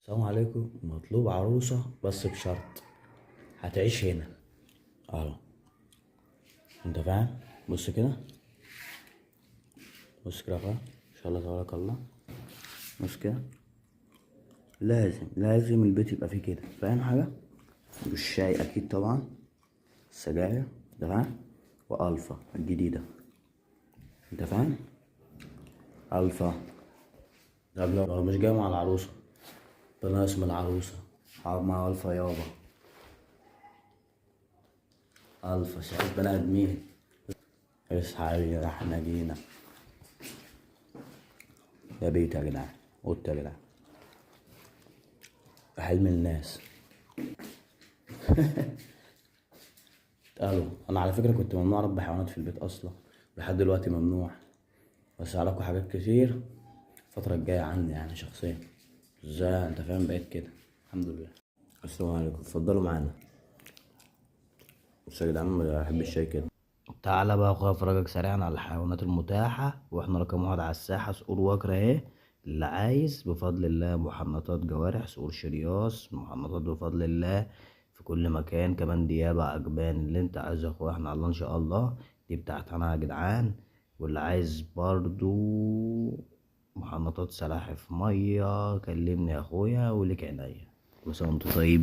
السلام عليكم. مطلوب عروسة بس بشرط هتعيش هنا. اه، انت فاهم؟ بص كده، بص كده بقى، ان شاء الله تبارك الله. بص كده، لازم البيت يبقى فيه كده، فاهم حاجة؟ والشاي اكيد طبعا، السجاير، انت فاهم؟ والفا الجديدة، انت فاهم؟ الفا. طب لو مش جاي مع العروسة، بناقص من العروسة، هقعد مع الفا يابا. الفا شايف بني ادمين. اصحى يا احنا جينا. يا بيت يا جدعان، قلت يا جدعان، حلم الناس. قالوا انا على فكره كنت ممنوع اربي حيوانات في البيت اصلا، لحد دلوقتي ممنوع، بس عليكم حاجات كتير الفتره الجايه عني يعني شخصيا. ازاي انت فاهم بقيت كده؟ الحمد لله. السلام عليكم، اتفضلوا معانا. بص يا جدعان، ما بحب الشاي كده. تعالى بقى يا اخويا افرجك سريعا على الحيوانات المتاحه، واحنا رقم واحد على الساحه. صقور وكرة اهي، اللي عايز بفضل الله. محنطات جوارح، صقور شرياس، محنطات بفضل الله في كل مكان. كمان ديابة، عجبان، اللي انت عايزه يا اخويا احنا على الله ان شاء الله. دي بتاعت انا يا جدعان. واللي عايز برضو محنطات سلاحف ميه كلمني يا اخويا، ولك عينيا. كل سنه وانت طيب.